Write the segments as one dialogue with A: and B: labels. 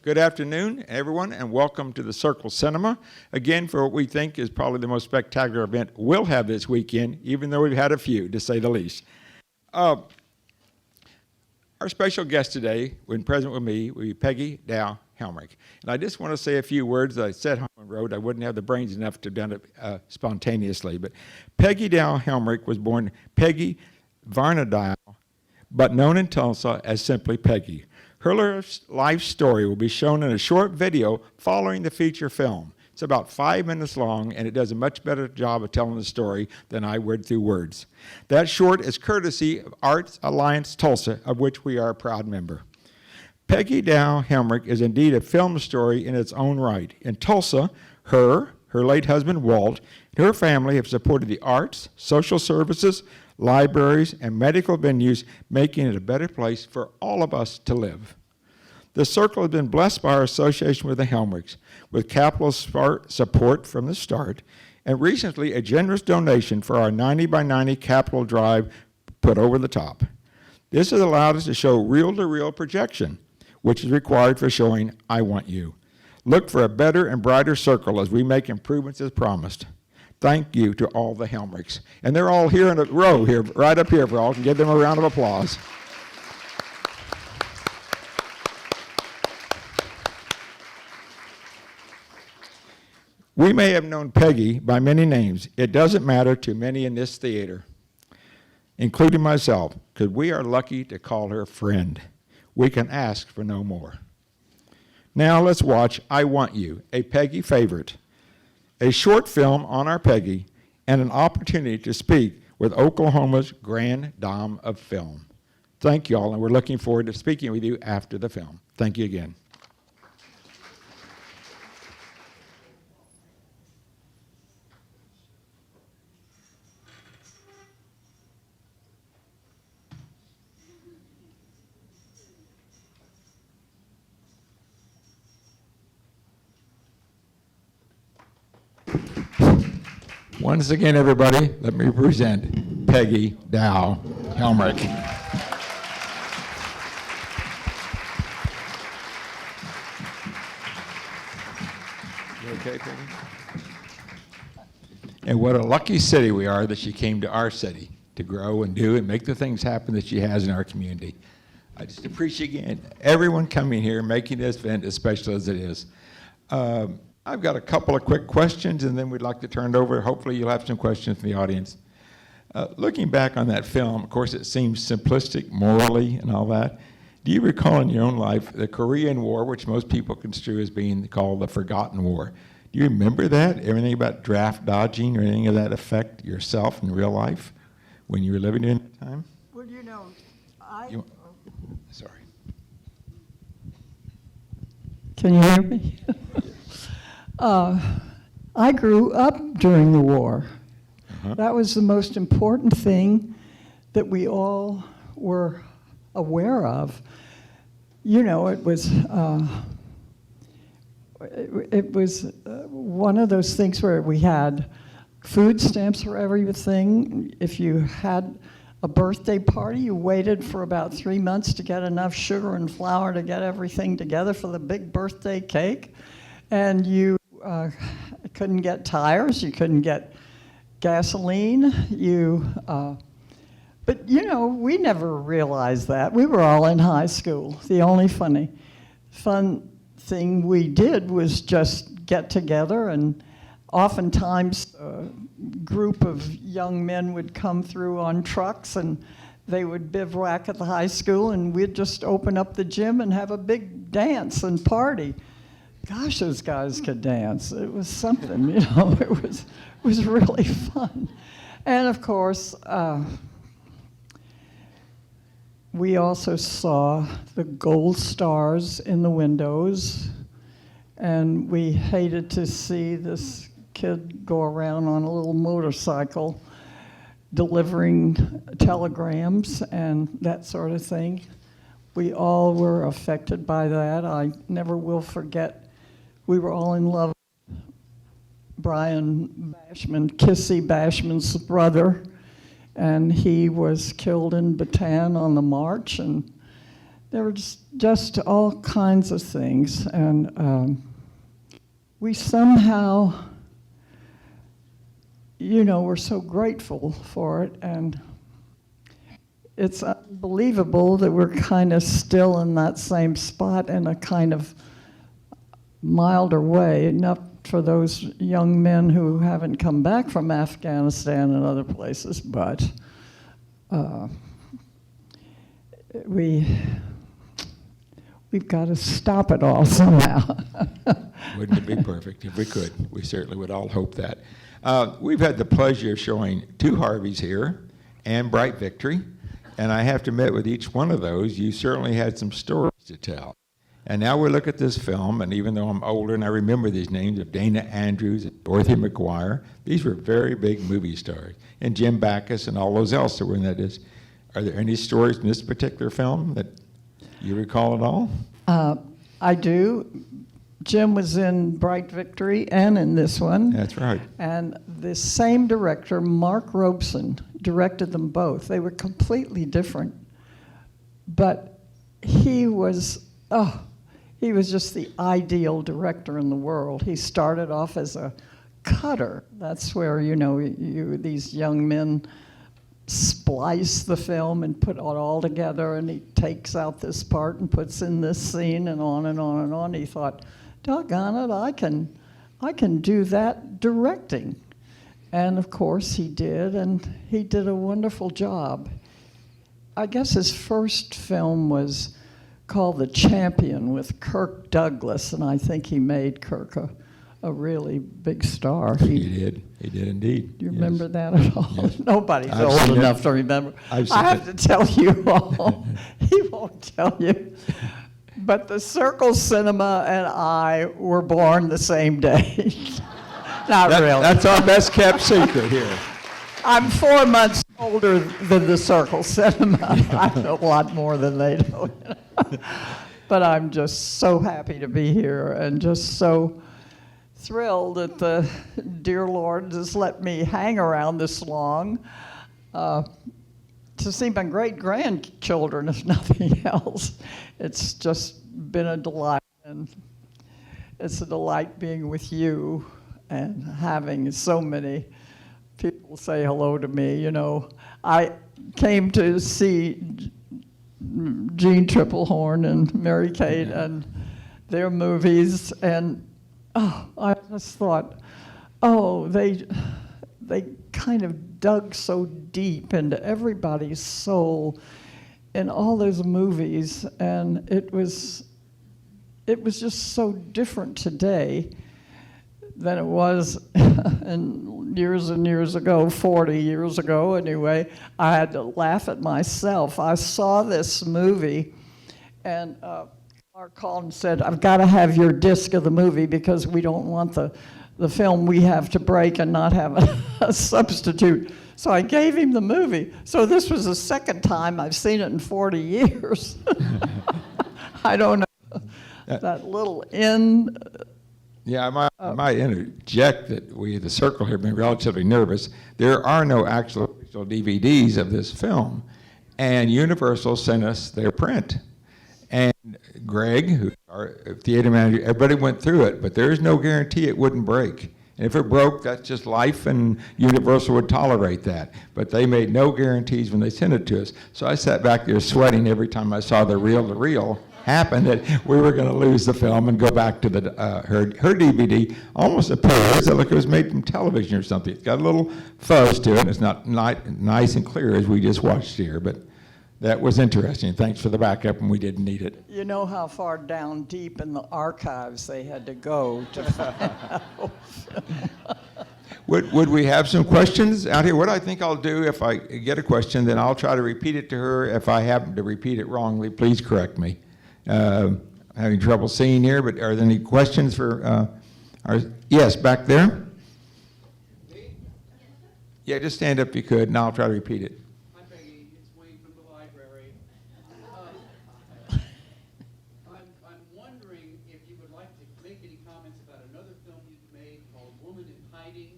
A: Good afternoon, everyone, and welcome to the Circle Cinema. Again, for what we think is probably the most spectacular event we'll have this weekend, even though we've had a few, to say the least. Our special guest today, when present with me, will be Peggy Dow Helmerich. And I just want to say a few words that I said on the road. I wouldn't have the brains enough to have done it spontaneously. But Peggy Dow Helmerich was born Peggy Varnadow, but known in Tulsa as simply Peggy. Her life story will be shown in a short video following the feature film. It's about 5 minutes long, and it does a much better job of telling the story than I would through words. That short is courtesy of Arts Alliance Tulsa, of which we are a proud member. Peggy Dow Helmerich is indeed a film story in its own right. In Tulsa, her late husband Walt, and her family have supported the arts, social services, libraries, and medical venues, making it a better place for all of us to live. The Circle has been blessed by our association with the Helmerichs, with capital support from the start, and recently a generous donation for our 90 by 90 capital drive put over the top. This has allowed us to show reel-to-reel projection, which is required for showing I Want You. Look for a better and brighter Circle as we make improvements as promised. Thank you to all the Helmerichs. And they're all here in a row here, right up here for all. Can give them a round of applause. We may have known Peggy by many names. It doesn't matter to many in this theater, including myself, because we are lucky to call her friend. We can ask for no more. Now let's watch I Want You, a Peggy favorite, a short film on our Peggy, and an opportunity to speak with Oklahoma's Grand Dame of Film. Thank you all, and we're looking forward to speaking with you after the film. Thank you again. Once again, everybody, let me present Peggy Dow Helmerich. You okay, Peggy? And what a lucky city we are that she came to our city to grow and do and make the things happen that she has in our community. I just appreciate everyone coming here, making this event as special as it is. I've got a couple of quick questions, and then we'd like to turn it over. Hopefully you'll have some questions from the audience. Looking back on that film, of course, it seems simplistic morally and all that. Do you recall in your own life the Korean War, which most people construe as being called the Forgotten War? Do you remember that? Anything about draft dodging or anything of that affect yourself in real life when you were living during that time?
B: Well, you know,
A: Sorry.
B: Can you hear me? I grew up during the war. That was the most important thing that we all were aware of. You know, it was one of those things where we had food stamps for everything. If you had a birthday party, you waited for about 3 months to get enough sugar and flour to get everything together for the big birthday cake. And you couldn't get tires, you couldn't get gasoline, but you know, we never realized that. We were all in high school. The only fun thing we did was just get together, and oftentimes a group of young men would come through on trucks, and they would bivouac at the high school, and we'd just open up the gym and have a big dance and party. Gosh, those guys could dance. It was something, you know, it was really fun. And of course, we also saw the gold stars in the windows, and we hated to see this kid go around on a little motorcycle delivering telegrams and that sort of thing. We all were affected by that. I never will forget. We were all in love with Brian Bashman, Kissy Bashman's brother, and he was killed in Bataan on the march, and there were just all kinds of things, and we somehow, we're so grateful for it, and it's unbelievable that we're kind of still in that same spot in a kind of milder way, not for those young men who haven't come back from Afghanistan and other places, but we've got to stop it all somehow.
A: Wouldn't it be perfect if we could? We certainly would all hope that. We've had the pleasure of showing 2 Harveys here and Bright Victory, and I have to admit with each one of those, you certainly had some stories to tell. And now we look at this film, and even though I'm older and I remember these names of Dana Andrews and Dorothy McGuire, these were very big movie stars, and Jim Backus and all those else that were in that. Are there any stories in this particular film that you recall at all?
B: I do. Jim was in Bright Victory and in this one.
A: That's right.
B: And the same director, Mark Robeson, directed them both. They were completely different. But he was just the ideal director in the world. He started off as a cutter. That's where, these young men splice the film and put it all together, and he takes out this part and puts in this scene and on and on and on. He thought, doggone it, I can do that directing. And of course he did, and he did a wonderful job. I guess his first film was called The Champion with Kirk Douglas, and I think he made Kirk a really big star.
A: He did indeed.
B: Do you remember that at all?
A: Yes.
B: Nobody's
A: I've
B: old
A: seen
B: enough
A: it.
B: to remember.
A: I've seen
B: I have
A: it.
B: to tell you all. He won't tell you. But the Circle Cinema and I were born the same day. Not really.
A: That's our best kept secret here.
B: I'm 4 months older than the Circle Cinema. I know a lot more than they do. But I'm just so happy to be here and just so thrilled that the dear Lord has let me hang around this long to see my great-grandchildren, if nothing else. It's just been a delight, and it's a delight being with you and having so many people say hello to me. I came to see Jean Triplehorn and Mary Kate and their movies, and I just thought, they kind of dug so deep into everybody's soul in all those movies, and it was just so different today than it was years and years ago, 40 years ago anyway. I had to laugh at myself. I saw this movie, and Clark called and said, I've got to have your disc of the movie because we don't want the film we have to break and not have a substitute. So I gave him the movie. So this was the second time I've seen it in 40 years. I don't know. That little end.
A: Yeah, I might interject that we at the Circle here have been relatively nervous. There are no actual DVDs of this film, and Universal sent us their print. And Greg, who's our theater manager, everybody went through it, but there's no guarantee it wouldn't break. And if it broke, that's just life, and Universal would tolerate that. But they made no guarantees when they sent it to us. So I sat back there sweating every time I saw the reel-to-reel happen that we were going to lose the film and go back to her DVD. Almost appears like it was made from television or something. It's got a little fuzz to it. It's not nice and clear as we just watched here, but that was interesting. Thanks for the backup, and we didn't need it.
B: You know how far down deep in the archives they had to go to find out.
A: Would we have some questions out here? What I think I'll do, if I get a question, then I'll try to repeat it to her. If I happen to repeat it wrongly, please correct me. Having trouble seeing here, but are there any questions for yes, back there? Yeah, just stand up if you could, and I'll try to repeat it.
C: Hi, Peggy. It's Wayne from the library. I'm wondering if you would like to make any comments about another film you've made called Woman in Hiding.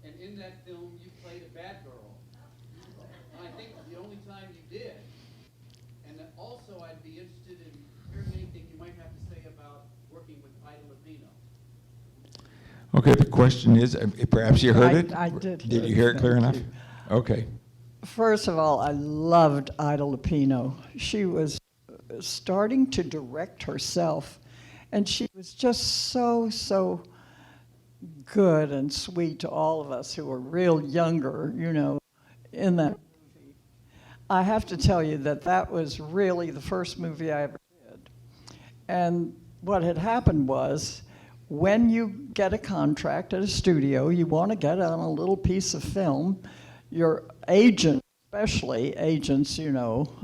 C: And in that film, you played a bad girl. And I think the only time you did. And And also, I'd be interested in hearing anything you might have to say about working with Ida Lupino.
A: Okay, the question is, perhaps you heard it?
B: I did.
A: Did you hear it clear
B: Thank
A: enough?
B: you.
A: Okay.
B: First of all, I loved Ida Lupino. She was starting to direct herself, and she was just so good and sweet to all of us who were real younger, in that movie. I have to tell you that that was really the first movie I ever did. And what had happened was, when you get a contract at a studio, you want to get on a little piece of film. Your agent, especially agents,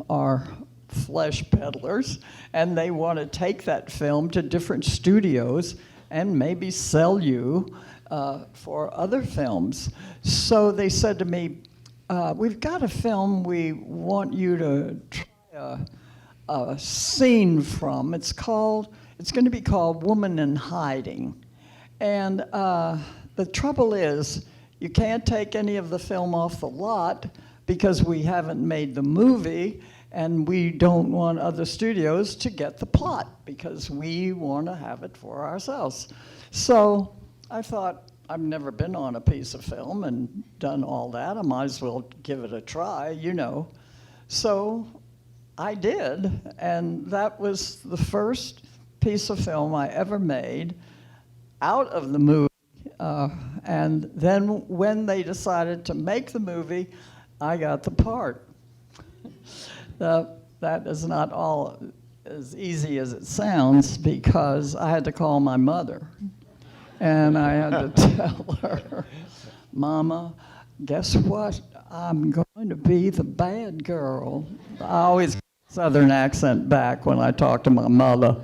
B: are flesh peddlers, and they want to take that film to different studios and maybe sell you for other films. So they said to me, we've got a film we want you to try a scene from. It's going to be called Woman in Hiding. And the trouble is, you can't take any of the film off the lot because we haven't made the movie, and we don't want other studios to get the plot because we want to have it for ourselves. So I thought, I've never been on a piece of film and done all that. I might as well give it a try, So I did, and that was the first piece of film I ever made out of the movie. And then when they decided to make the movie, I got the part. That is not all as easy as it sounds, because I had to call my mother. And I had to tell her, Mama, guess what? I'm going to be the bad girl. I always get a Southern accent back when I talk to my mother.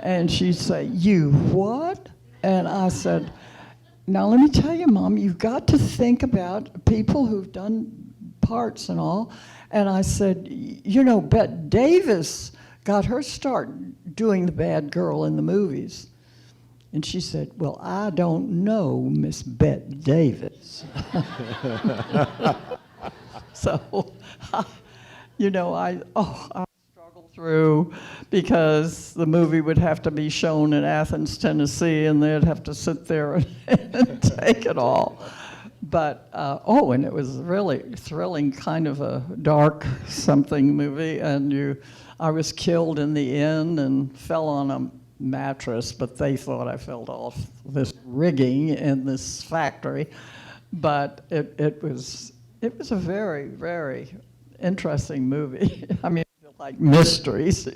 B: And she'd say, you what? And I said, now let me tell you, Mom, you've got to think about people who've done parts and all. And I said, Bette Davis got her start doing the bad girl in the movies. And she said, well, I don't know Miss Bette Davis. So, I struggled through, because the movie would have to be shown in Athens, Tennessee, and they'd have to sit there and take it all. But, and it was really thrilling, kind of a dark something movie, and I was killed in the end and fell on a mattress, but they thought I fell off this rigging in this factory. But it was a very, very interesting movie. I mean, like mysteries.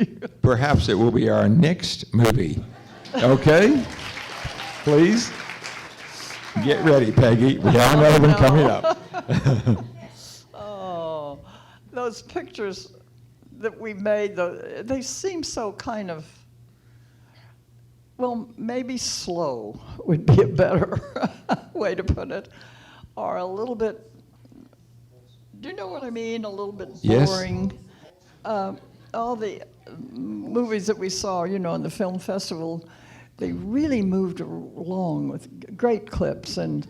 A: Perhaps it will be our next movie. Okay? Please? Get ready, Peggy. We have another one coming up.
B: Oh, those pictures that we made, they seem so kind of, well, maybe slow would be a better way to put it, or a little bit, do you know what I mean? A little bit boring. Yes. All the movies that we saw, in the film festival, they really moved along with great clips, and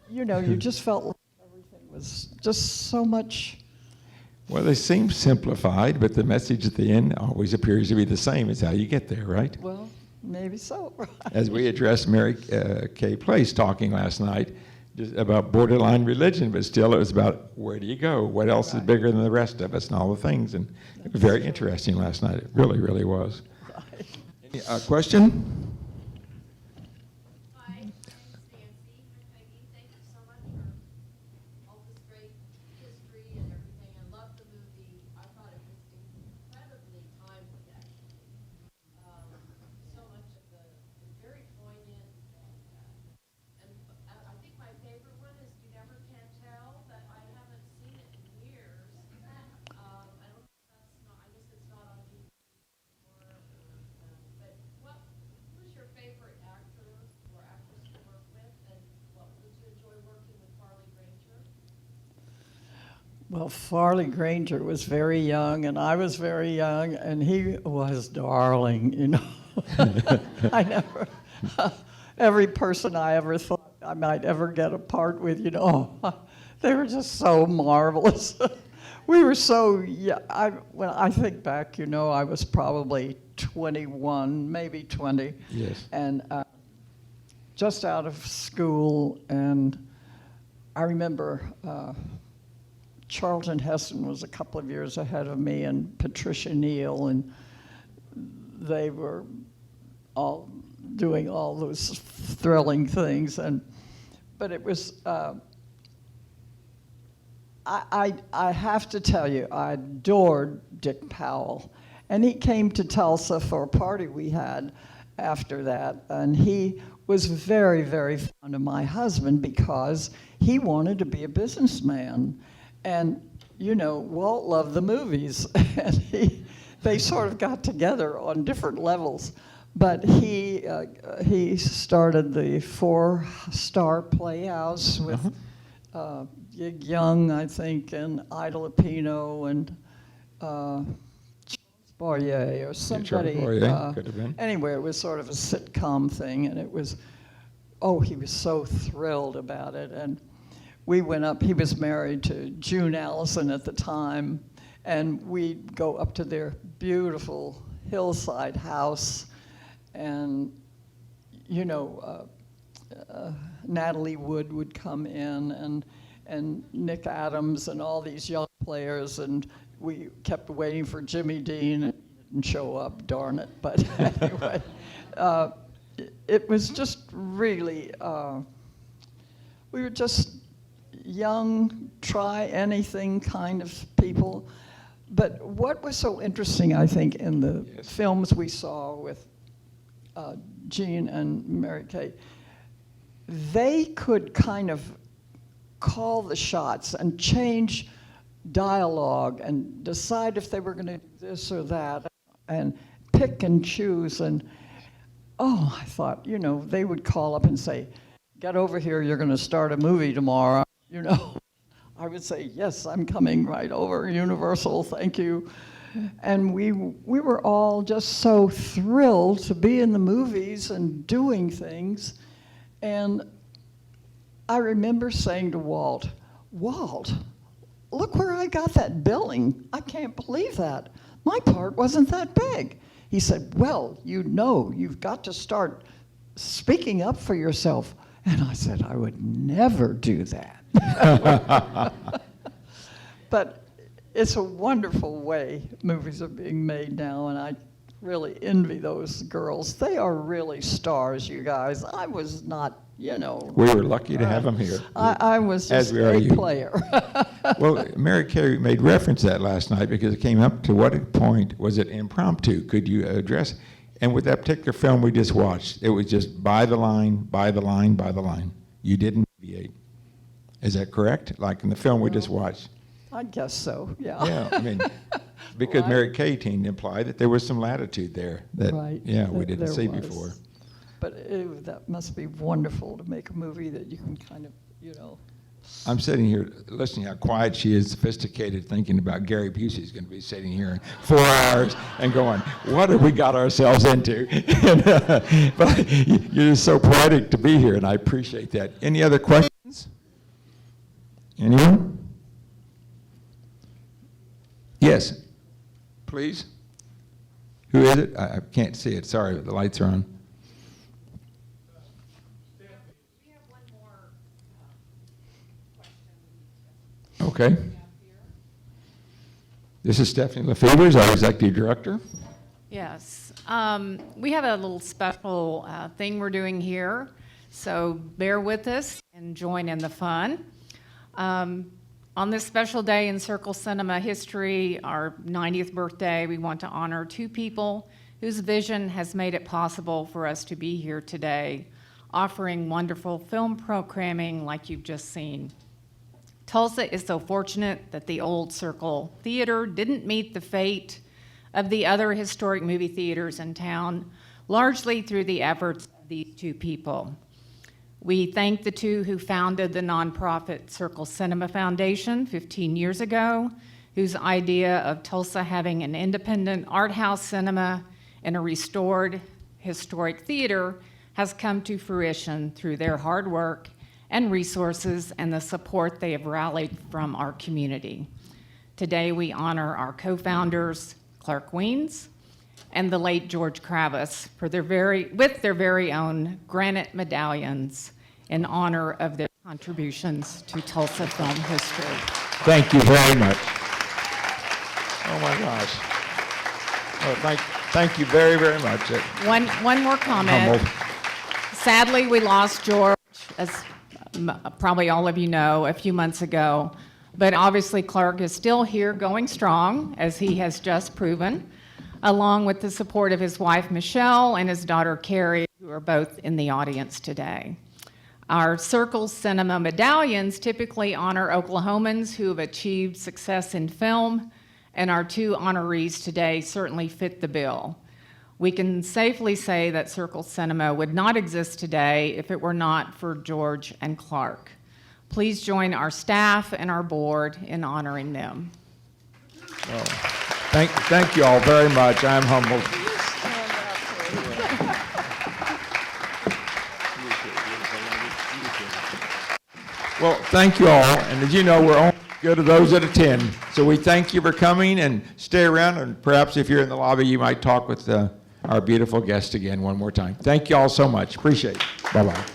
B: you just felt like everything was just so much.
A: Well, they seem simplified, but the message at the end always appears to be the same. It's how you get there, right?
B: Well, maybe so. Right.
A: As we addressed Mary Kay Place talking last night just about borderline religion, but still it was about where do you go? What else is bigger than the rest of us and all the things? And it was very interesting last night. It really, really was.
B: Right.
A: Any question?
D: Hi, my name's Nancy. Peggy, thank you so much for all this great history and everything. I loved the movie. I thought it was incredibly timely, actually. So much of the very poignant, and I think my favorite one is You Never Can Tell, but I haven't seen it in years. I don't know if that's not, I guess it's not on DVD anymore, but who's your favorite actor or actress to work with, and what did you enjoy working with Farley Granger?
B: Well, Farley Granger was very young, and I was very young, and he was darling, I never, every person I ever thought I might ever get a part with, they were just so marvelous. We were so, yeah, when I think back, I was probably 21, maybe 20.
A: Yes.
B: And just out of school, and I remember Charlton Heston was a couple of years ahead of me, and Patricia Neal, and they were all doing all those thrilling things. But it was, I have to tell you, I adored Dick Powell. And he came to Tulsa for a party we had after that, and he was very, very fond of my husband because he wanted to be a businessman. And, Walt loved the movies, and they sort of got together on different levels. But he started the 4-Star Playhouse with Gig Young, I think, and Ida Lupino, and Boyer or somebody.
A: Boyer, could have been.
B: Anyway, it was sort of a sitcom thing, and it was, he was so thrilled about it. And we went up, he was married to June Allison at the time, and we'd go up to their beautiful hillside house, and, Natalie Wood would come in, and Nick Adams, and all these young players, and we kept waiting for Jimmy Dean, and he didn't show up, darn it. But anyway, it was just really, we were just young, try anything kind of people. But what was so interesting, I think, in the films we saw with Jean and Mary Kay, they could kind of call the shots and change dialogue and decide if they were going to do this or that and pick and choose. And I thought, they would call up and say, get over here, you're going to start a movie tomorrow. I would say, yes, I'm coming right over, Universal, thank you. And we were all just so thrilled to be in the movies and doing things. And I remember saying to Walt, look where I got that billing. I can't believe that. My part wasn't that big. He said, well, you've got to start speaking up for yourself. And I said, I would never do that. But it's a wonderful way movies are being made now, and I really envy those girls. They are really stars, you guys. I was not,
A: We were lucky to have them here.
B: I was
A: As
B: just
A: we are
B: a
A: you.
B: player.
A: Well, Mary Kay made reference to that last night because it came up to what point was it impromptu? Could you address? And with that particular film we just watched, it was just by the line, by the line, by the line. You didn't deviate. Is that correct? Like in the film we just watched?
B: I guess so, yeah.
A: Yeah, I mean, because
B: Right.
A: Mary Kay implied that there was some latitude there that,
B: Right.
A: we didn't
B: There
A: see
B: was.
A: before.
B: But that must be wonderful to make a movie that you can kind of,
A: I'm sitting here listening how quiet she is, sophisticated, thinking about Gary Busey's going to be sitting here in 4 hours and going, what have we got ourselves into? But you're just so poetic to be here, and I appreciate that. Any other questions? Anyone? Yes, please. Who is it? I can't see it. Sorry, the lights are on.
D: We have one more question.
A: Okay. This is Stephanie Lefebvre, our executive director.
E: Yes. We have a little special thing we're doing here, so bear with us and join in the fun. On this special day in Circle Cinema history, our 90th birthday, we want to honor 2 people whose vision has made it possible for us to be here today, offering wonderful film programming like you've just seen. Tulsa is so fortunate that the old Circle Theater didn't meet the fate of the other historic movie theaters in town, largely through the efforts of these 2 people. We thank the 2 who founded the nonprofit Circle Cinema Foundation 15 years ago, whose idea of Tulsa having an independent art house cinema and a restored historic theater has come to fruition through their hard work and resources and the support they have rallied from our community. Today, we honor our co-founders, Clark Wiens and the late George Kravis, with their very own granite medallions in honor of their contributions to Tulsa film history.
A: Thank you very much. Oh my gosh. Oh, thank you very, very much.
E: One more comment.
A: Humbled.
E: Sadly, we lost George, as probably all of you know, a few months ago. But obviously, Clark is still here going strong, as he has just proven, along with the support of his wife, Michelle, and his daughter, Carrie, who are both in the audience today. Our Circle Cinema medallions typically honor Oklahomans who have achieved success in film, and our two honorees today certainly fit the bill. We can safely say that Circle Cinema would not exist today if it were not for George and Clark. Please join our staff and our board in honoring them.
A: Oh, thank you all very much. I'm humbled. Well, thank you all. And as you know, we're only good to those that attend. So we thank you for coming, and stay around. And perhaps if you're in the lobby, you might talk with our beautiful guest again one more time. Thank you all so much. Appreciate it. Bye-bye.